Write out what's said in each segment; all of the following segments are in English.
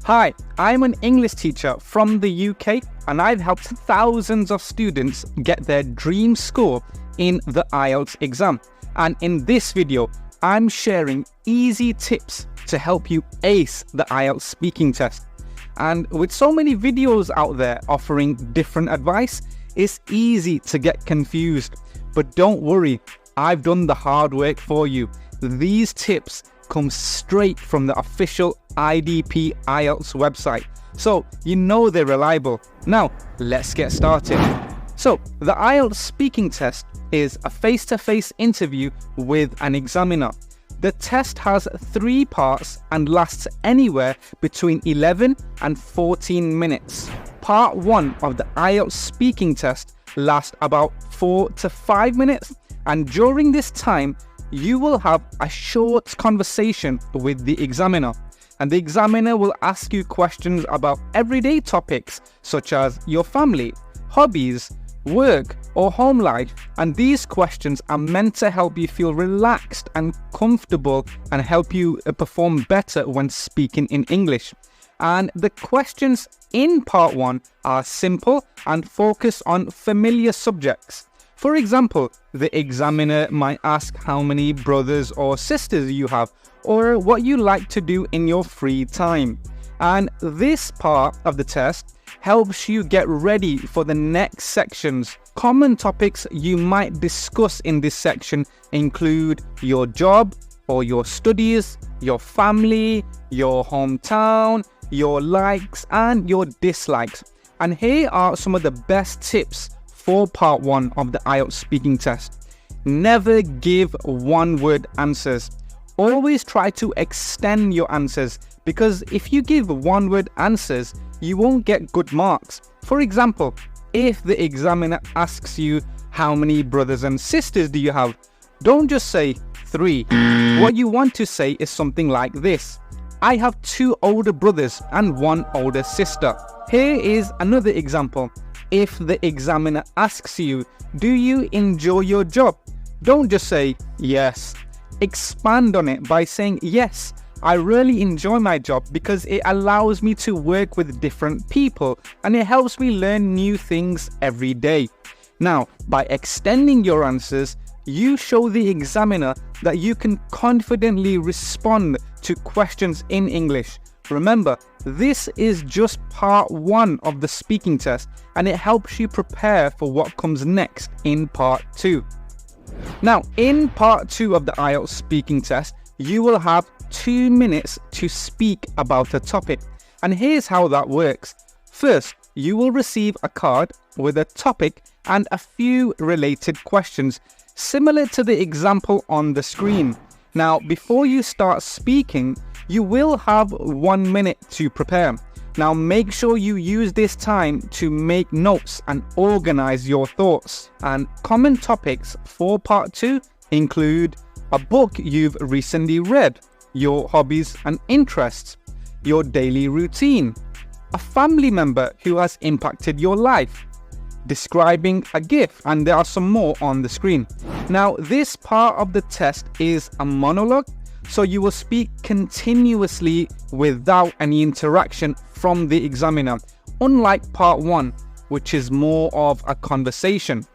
Hi, I'm an English teacher from the UK and I've helped thousands of students get their dream score in the IELTS exam. And in this video, I'm sharing easy tips to help you ace the IELTS speaking test. And with so many videos out there offering different advice, it's easy to get confused. But don't worry, I've done the hard work for you. These tips come straight from the official IDP IELTS website, so you know they're reliable. Now, let's get started. So, the IELTS speaking test is a face-to-face interview with an examiner. The test has 3 parts and lasts anywhere between 11 and 14 minutes. Part 1 of the IELTS speaking test lasts about 4 to 5 minutes, and during this time, you will have a short conversation with the examiner. And the examiner will ask you questions about everyday topics such as your family, hobbies, work or home life, and these questions are meant to help you feel relaxed and comfortable and help you perform better when speaking in English. And the questions in part 1 are simple and focus on familiar subjects. For example, the examiner might ask how many brothers or sisters you have, or what you like to do in your free time. And this part of the test helps you get ready for the next sections. Common topics you might discuss in this section include your job or your studies, your family, your hometown, your likes and your dislikes. And here are some of the best tips for part 1 of the IELTS speaking test. Never give one-word answers. Always try to extend your answers, because if you give one-word answers, you won't get good marks. For example, if the examiner asks you how many brothers and sisters do you have, don't just say 3. What you want to say is something like this: I have 2 older brothers and 1 older sister. Here is another example. If the examiner asks you, do you enjoy your job? Don't just say yes. Expand on it by saying, yes, I really enjoy my job because it allows me to work with different people and it helps me learn new things every day. Now, by extending your answers, you show the examiner that you can confidently respond to questions in English. Remember, this is just part 1 of the speaking test and it helps you prepare for what comes next in part 2. Now, in part 2 of the IELTS speaking test, you will have 2 minutes to speak about a topic. And here's how that works. First, you will receive a card with a topic and a few related questions, similar to the example on the screen. Now, before you start speaking, you will have 1 minute to prepare. Now, make sure you use this time to make notes and organize your thoughts. And common topics for part 2 include a book you've recently read, your hobbies and interests, your daily routine, a family member who has impacted your life, describing a gift, and there are some more on the screen. Now, this part of the test is a monologue, so you will speak continuously without any interaction from the examiner, unlike part 1, which is more of a conversation.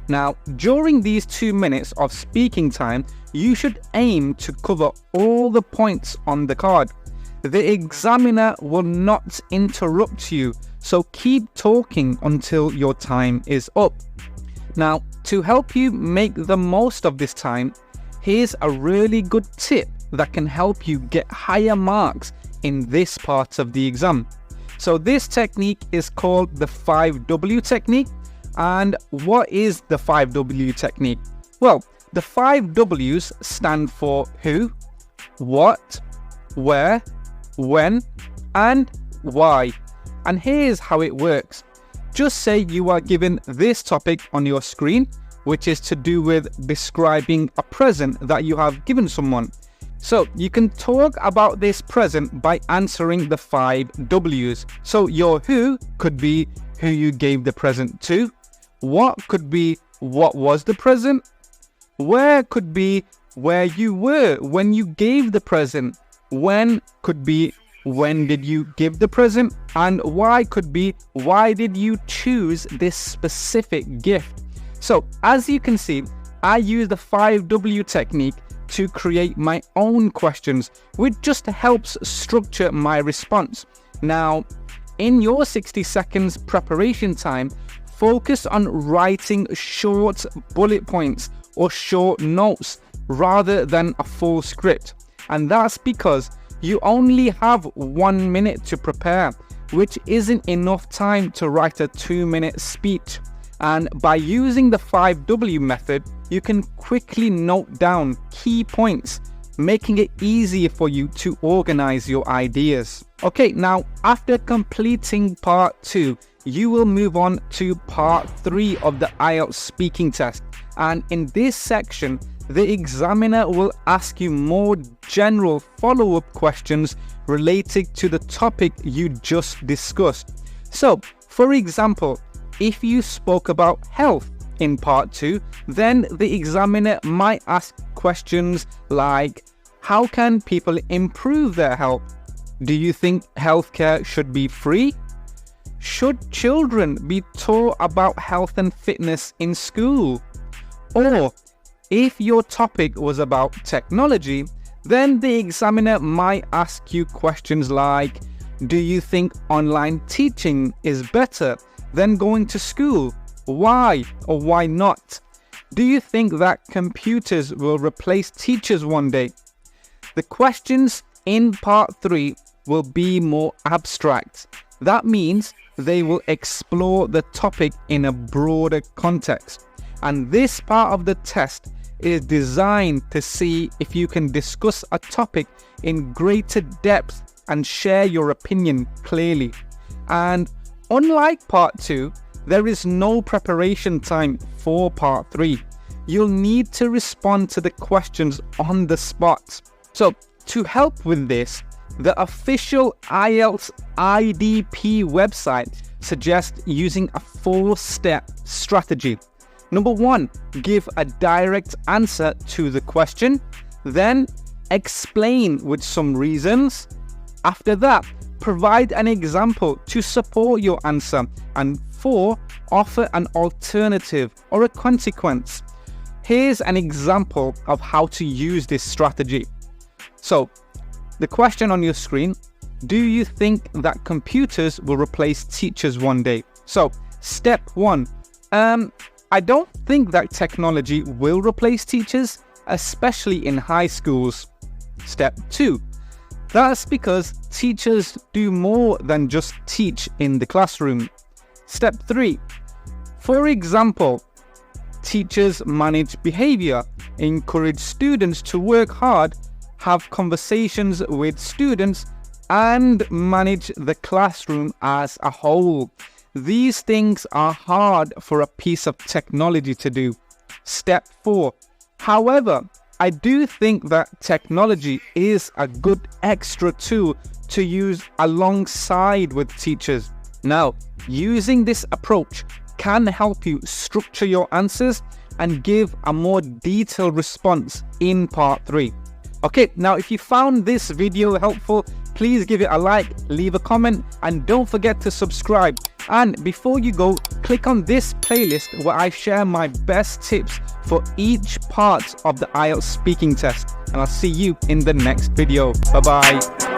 Now, during these 2 minutes of speaking time, you should aim to cover all the points on the card. The examiner will not interrupt you, so keep talking until your time is up. Now, to help you make the most of this time, here's a really good tip that can help you get higher marks in this part of the exam. So this technique is called the 5W technique. And what is the 5W technique? Well, the 5 W's stand for who, what, where, when, and why. And here's how it works. Just say you are given this topic on your screen, which is to do with describing a present that you have given someone. So you can talk about this present by answering the 5 W's. So your who could be who you gave the present to. What could be what was the present. Where could be where you were when you gave the present. When could be when did you give the present, and why could be why did you choose this specific gift. So as you can see, I use the 5W technique to create my own questions, which just helps structure my response. Now, in your 60 seconds preparation time, focus on writing short bullet points or short notes rather than a full script. And that's because you only have 1 minute to prepare, which isn't enough time to write a 2-minute speech. And by using the 5W method, you can quickly note down key points, making it easier for you to organize your ideas. Okay, now after completing part 2, you will move on to part 3 of the IELTS speaking test. And in this section, the examiner will ask you more general follow-up questions related to the topic you just discussed. So, for example, if you spoke about health in part 2, then the examiner might ask questions like, how can people improve their health? Do you think healthcare should be free? Should children be taught about health and fitness in school? Or, if your topic was about technology, then the examiner might ask you questions like, do you think online teaching is better than going to school? Why or why not? Do you think that computers will replace teachers one day? The questions in part 3 will be more abstract. That means they will explore the topic in a broader context. And this part of the test is designed to see if you can discuss a topic in greater depth and share your opinion clearly. And unlike part 2, there is no preparation time for part 3. You'll need to respond to the questions on the spot. So to help with this, the official IELTS IDP website suggests using a 4-step strategy. Number 1, give a direct answer to the question, then explain with some reasons. After that, provide an example to support your answer. And 4, offer an alternative or a consequence. Here's an example of how to use this strategy. So, the question on your screen, do you think that computers will replace teachers one day? So, step 1, I don't think that technology will replace teachers, especially in high schools. Step 2, that's because teachers do more than just teach in the classroom. Step 3, for example, teachers manage behavior, encourage students to work hard, have conversations with students, and manage the classroom as a whole. These things are hard for a piece of technology to do. Step 4. However, I do think that technology is a good extra tool to use alongside with teachers. Now, using this approach can help you structure your answers and give a more detailed response in part 3. Okay, now if you found this video helpful, please give it a like, leave a comment, and don't forget to subscribe. And before you go, click on this playlist where I share my best tips for each part of the IELTS speaking test. And I'll see you in the next video. Bye-bye.